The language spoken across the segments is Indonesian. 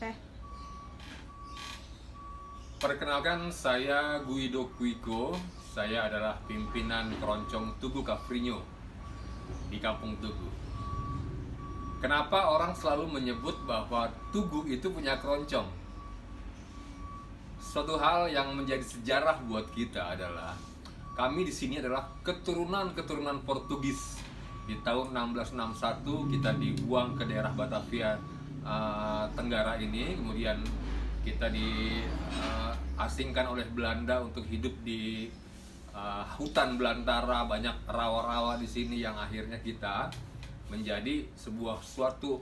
Oke. Perkenalkan, saya Guido Kuiko. Saya adalah pimpinan keroncong Tugu Cafrinho di Kampung Tugu. Kenapa orang selalu menyebut bahwa Tugu itu punya keroncong? Suatu hal yang menjadi sejarah buat kita adalah kami di sini adalah keturunan Portugis. Di tahun 1661 kita dibuang ke daerah Batavia Tenggara ini, kemudian kita diasingkan oleh Belanda untuk hidup di hutan belantara, banyak rawa-rawa di sini, yang akhirnya kita menjadi suatu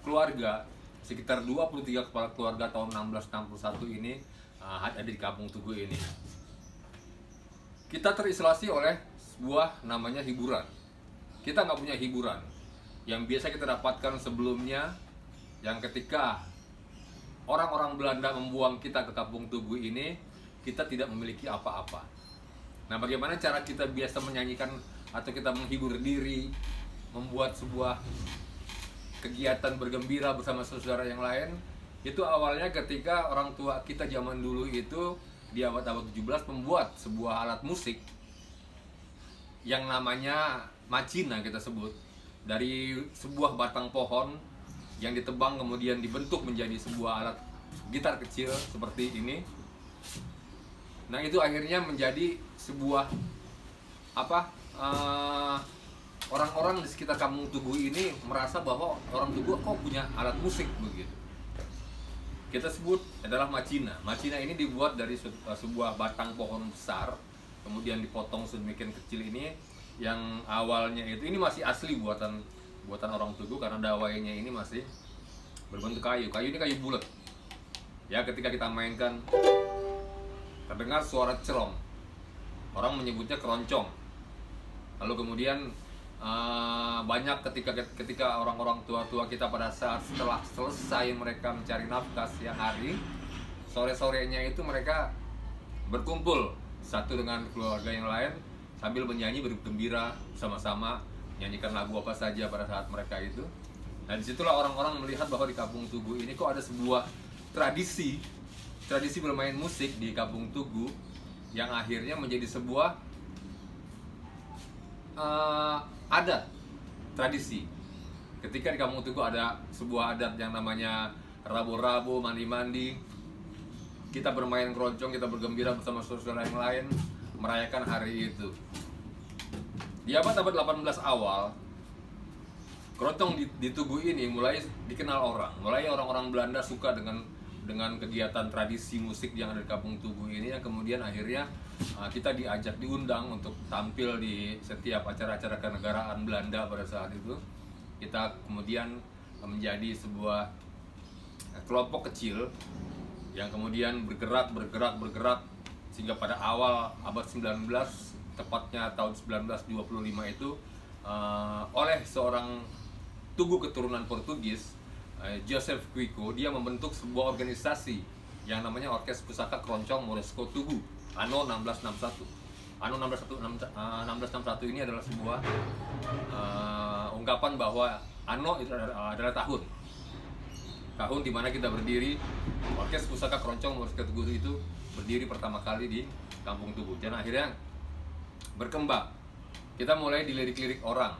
keluarga. Sekitar 23 kepala keluarga tahun 1661 ini ada di Kampung Tugu ini. Kita terisolasi oleh sebuah namanya hiburan. Kita nggak punya hiburan. Yang biasa kita dapatkan sebelumnya, yang ketika orang-orang Belanda membuang kita ke Kampung Tugu ini, kita tidak memiliki apa-apa. Nah, bagaimana cara kita biasa menyanyikan atau kita menghibur diri, membuat sebuah kegiatan bergembira bersama saudara yang lain? Itu awalnya ketika orang tua kita zaman dulu itu di abad-abad 17 membuat sebuah alat musik yang namanya macina, kita sebut, dari sebuah batang pohon yang ditebang kemudian dibentuk menjadi sebuah alat gitar kecil seperti ini. Nah, itu akhirnya menjadi sebuah orang-orang di sekitar Kampung Tugu ini merasa bahwa orang Tugu kok punya alat musik begitu. Kita sebut adalah macina. Macina ini dibuat dari sebuah batang pohon besar, kemudian dipotong sedemikian kecil ini, yang awalnya ini masih asli buatan orang Tugu karena dawainya ini masih berbentuk kayu. Kayu ini kayu bulat. Ya, ketika kita mainkan terdengar suara cerong. Orang menyebutnya keroncong. Lalu kemudian banyak ketika orang-orang tua kita pada saat setelah selesai mereka mencari nafkah siang hari, sore-sorenya itu mereka berkumpul satu dengan keluarga yang lain sambil menyanyi bergembira sama-sama, menyanyikan lagu apa saja pada saat mereka itu. Nah, disitulah orang-orang melihat bahwa di Kampung Tugu ini kok ada sebuah tradisi bermain musik di Kampung Tugu yang akhirnya menjadi sebuah adat, tradisi. Ketika di Kampung Tugu ada sebuah adat yang namanya rabu-rabu, mandi-mandi, kita bermain keroncong, kita bergembira bersama saudara yang lain merayakan hari itu. Di abad-abad 18 awal, keroncong di Tugu ini mulai dikenal orang. Mulai orang-orang Belanda suka dengan kegiatan tradisi musik yang ada di Kampung Tugu ini, yang kemudian akhirnya kita diundang untuk tampil di setiap acara-acara kenegaraan Belanda pada saat itu. Kita kemudian menjadi sebuah kelompok kecil yang kemudian bergerak sehingga pada awal abad 19, tepatnya tahun 1925 itu, oleh seorang Tugu keturunan Portugis, Joseph Kuiko, dia membentuk sebuah organisasi yang namanya Orkes Pusaka Keroncong Morisco Tugu anno 1661. Anno 1661 ini adalah sebuah ungkapan bahwa anno itu adalah tahun di mana kita berdiri. Orkes Pusaka Keroncong Morisco Tugu itu berdiri pertama kali di Kampung Tugu, dan akhirnya berkembang. Kita mulai dilirik-lirik orang.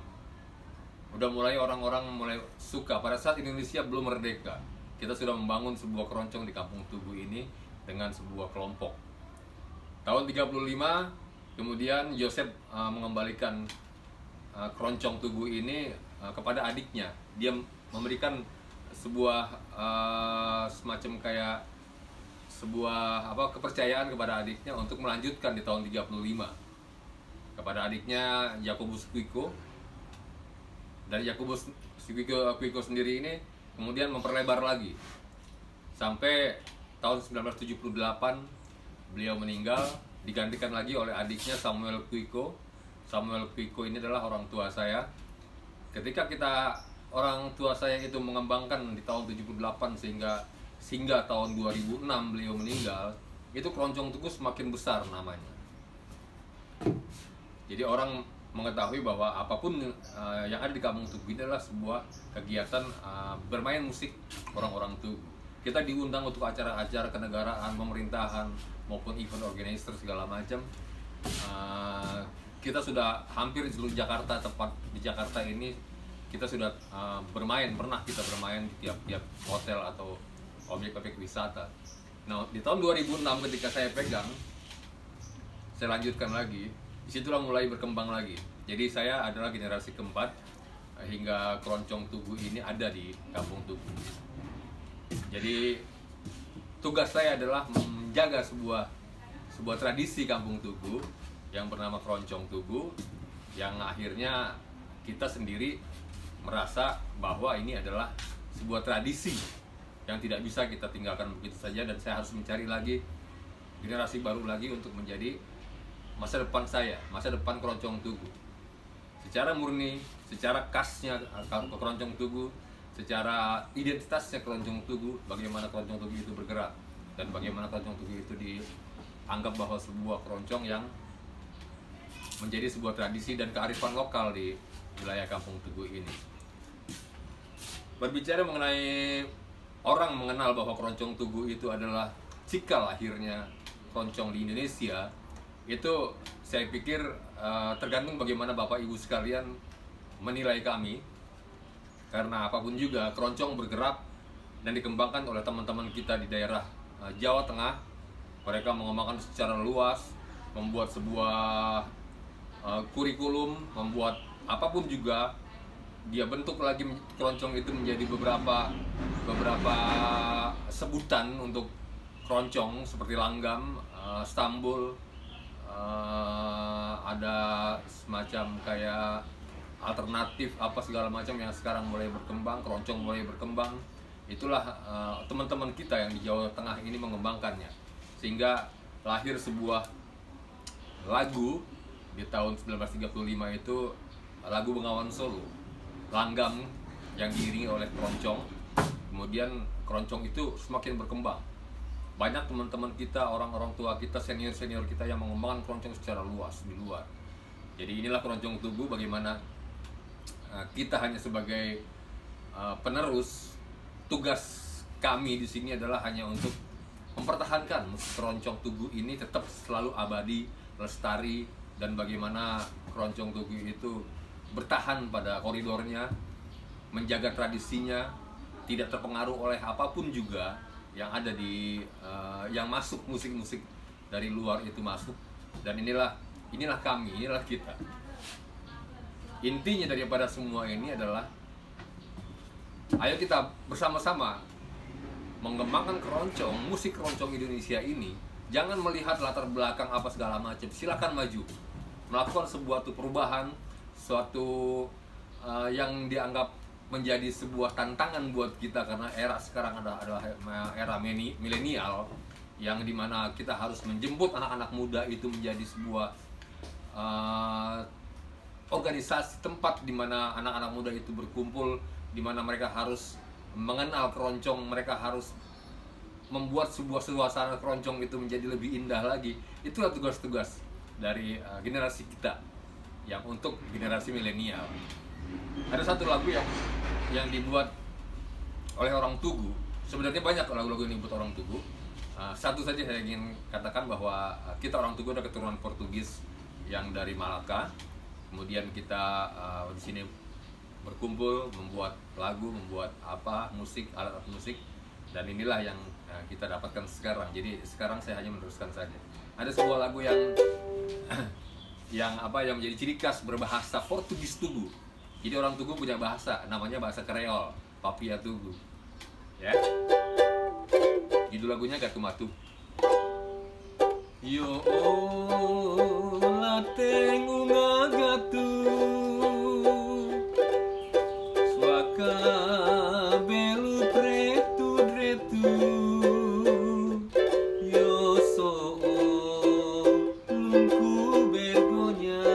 Udah mulai orang-orang mulai suka. Pada saat Indonesia belum merdeka, kita sudah membangun sebuah keroncong di Kampung Tugu ini dengan sebuah kelompok. Tahun 35 kemudian Joseph mengembalikan keroncong Tugu ini kepada adiknya. Dia memberikan sebuah semacam kayak sebuah kepercayaan kepada adiknya untuk melanjutkan di tahun 35 kepada adiknya Jacobus Kuiko. Dari Jacobus Kuiko sendiri ini kemudian memperlebar lagi sampai tahun 1978 beliau meninggal, digantikan lagi oleh adiknya Samuel Kuiko. Samuel Kuiko ini adalah orang tua saya. Ketika orang tua saya itu mengembangkan di tahun 78 sehingga tahun 2006 beliau meninggal, itu keroncong Tugu semakin besar namanya. Jadi orang mengetahui bahwa apapun yang ada di Kampung Tugu ini adalah sebuah kegiatan bermain musik orang-orang Tugu. kita diundang untuk acara-acara kenegaraan, pemerintahan maupun event organizer segala macam. Kita sudah hampir di seluruh Jakarta, tepat di Jakarta ini kita sudah pernah kita bermain di tiap-tiap hotel atau objek-objek wisata. Nah, di tahun 2006 ketika saya pegang, saya lanjutkan lagi, disitulah mulai berkembang lagi. Jadi saya adalah generasi keempat hingga Keroncong Tugu ini ada di Kampung Tugu. Jadi tugas saya adalah menjaga sebuah tradisi Kampung Tugu yang bernama Keroncong Tugu, yang akhirnya kita sendiri merasa bahwa ini adalah sebuah tradisi yang tidak bisa kita tinggalkan begitu saja, dan saya harus mencari lagi generasi baru lagi untuk menjadi masa depan saya, masa depan Keroncong Tugu. Secara murni, secara khasnya Keroncong Tugu, secara identitasnya Keroncong Tugu, bagaimana Keroncong Tugu itu bergerak, dan bagaimana Keroncong Tugu itu dianggap bahwa sebuah keroncong yang menjadi sebuah tradisi dan kearifan lokal di wilayah Kampung Tugu ini. Berbicara mengenai orang mengenal bahwa Keroncong Tugu itu adalah cikal lahirnya keroncong di Indonesia, itu saya pikir tergantung bagaimana Bapak Ibu sekalian menilai kami. Karena apapun juga, keroncong bergerak dan dikembangkan oleh teman-teman kita di daerah Jawa Tengah. Mereka mengembangkan secara luas, membuat sebuah kurikulum, membuat apapun juga, dia bentuk lagi keroncong itu menjadi beberapa sebutan untuk keroncong seperti langgam, stambul, ada semacam kayak alternatif apa segala macam yang sekarang mulai berkembang, keroncong mulai berkembang. Itulah teman-teman kita yang di Jawa Tengah ini mengembangkannya, sehingga lahir sebuah lagu di tahun 1935 itu, lagu Bengawan Solo, langgam yang diiringi oleh keroncong. Kemudian keroncong itu semakin berkembang. Banyak teman-teman kita, orang-orang tua kita, senior-senior kita yang mengembangkan keroncong secara luas di luar. Jadi inilah Keroncong Tugu, bagaimana kita hanya sebagai penerus. Tugas kami di sini adalah hanya untuk mempertahankan musik Keroncong Tugu ini tetap selalu abadi, lestari, dan bagaimana Keroncong Tugu itu bertahan pada koridornya, menjaga tradisinya, tidak terpengaruh oleh apapun juga yang ada di yang masuk, musik-musik dari luar itu masuk. Dan inilah kami, inilah kita. Intinya daripada semua ini adalah ayo kita bersama-sama mengembangkan keroncong, musik keroncong Indonesia ini. Jangan melihat latar belakang apa segala macam, silakan maju, melakukan sebuah perubahan, suatu yang dianggap menjadi sebuah tantangan buat kita, karena era sekarang adalah era milenial, yang dimana kita harus menjemput anak-anak muda itu menjadi sebuah organisasi, tempat di mana anak-anak muda itu berkumpul, di mana mereka harus mengenal keroncong, mereka harus membuat sebuah suasana keroncong itu menjadi lebih indah lagi. Itulah tugas-tugas dari generasi kita yang untuk generasi milenial. Ada satu lagu yang dibuat oleh orang Tugu. Sebenarnya banyak lagu-lagu yang dibuat orang Tugu. Satu saja saya ingin katakan bahwa kita orang Tugu ada keturunan Portugis yang dari Malaka. Kemudian kita di sini berkumpul, membuat lagu, membuat musik, alat musik, dan inilah yang kita dapatkan sekarang. Jadi sekarang saya hanya meneruskan saja. Ada sebuah lagu yang yang menjadi ciri khas berbahasa Portugis Tugu. Jadi orang Tugu punya bahasa, namanya bahasa Kreol, Papia Tugu. Ya. Judul lagunya Gatu Matu. Yo lateng unga gatu suaka belu pretu dretu yo so lungku bergonya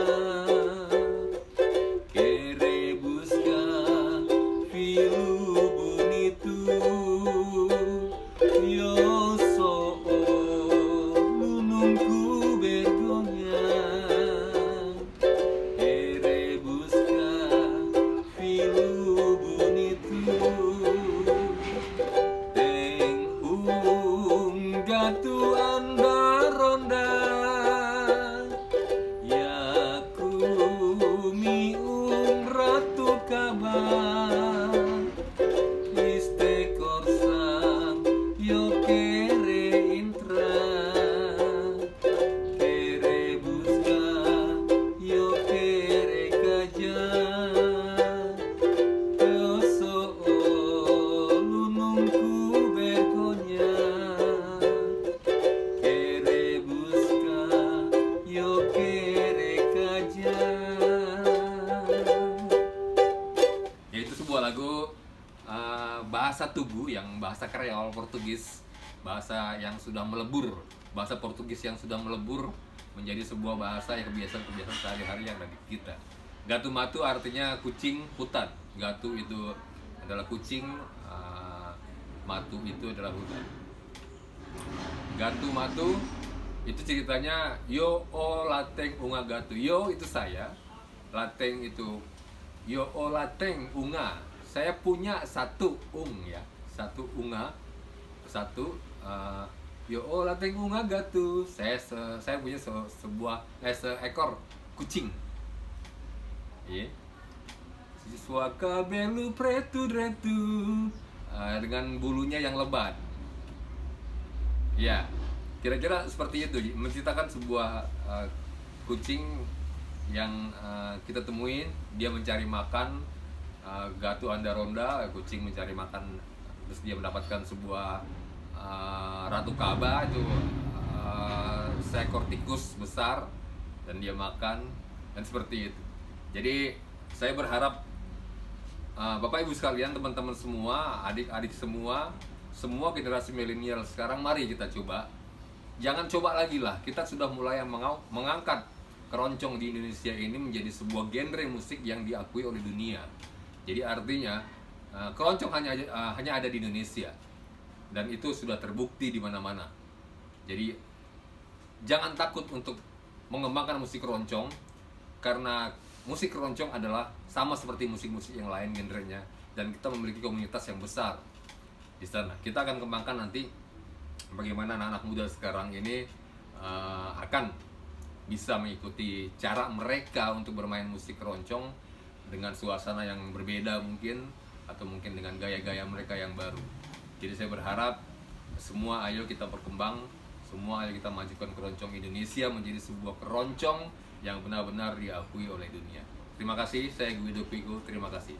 kere busca filu bunitu yo so lunungku bergonya bahasa Tugu, yang bahasa Kreol Portugis, bahasa yang sudah melebur, bahasa Portugis yang sudah melebur menjadi sebuah bahasa yang kebiasaan-kebiasaan sehari-hari yang ada di kita. Gatu matu artinya kucing hutan. Gatu itu adalah kucing, matu itu adalah hutan. Gatu matu itu ceritanya yo o lateng unga gatu. Yo itu saya, lateng itu yo o lateng unga. Saya punya satu ya, satu unga, satu yo o lateng unga gatu. Saya punya seekor kucing. Ya. Siswa kabelu pretu dretu, dengan bulunya yang lebat. Ya, kira-kira seperti itu, menceritakan sebuah kucing yang kita temuin, dia mencari makan, gatu anda-ronda, kucing mencari makan, terus dia mendapatkan sebuah ratu kaba, itu seekor tikus besar, dan dia makan, dan seperti itu. Jadi saya berharap Bapak Ibu sekalian, teman-teman semua, adik-adik semua generasi milenial sekarang, mari kita coba. Jangan coba lagi lah, kita sudah mulai mengangkat keroncong di Indonesia ini menjadi sebuah genre musik yang diakui oleh dunia. Jadi artinya keroncong hanya ada di Indonesia, dan itu sudah terbukti di mana-mana. Jadi jangan takut untuk mengembangkan musik keroncong, karena musik keroncong adalah sama seperti musik-musik yang lain genrenya, dan kita memiliki komunitas yang besar di sana. Kita akan kembangkan nanti bagaimana anak-anak muda sekarang ini akan bisa mengikuti cara mereka untuk bermain musik keroncong dengan suasana yang berbeda mungkin, atau mungkin dengan gaya-gaya mereka yang baru. Jadi saya berharap semua ayo kita berkembang, semua ayo kita majukan keroncong Indonesia menjadi sebuah keroncong yang benar-benar diakui oleh dunia. Terima kasih, saya Guido Pigo, terima kasih.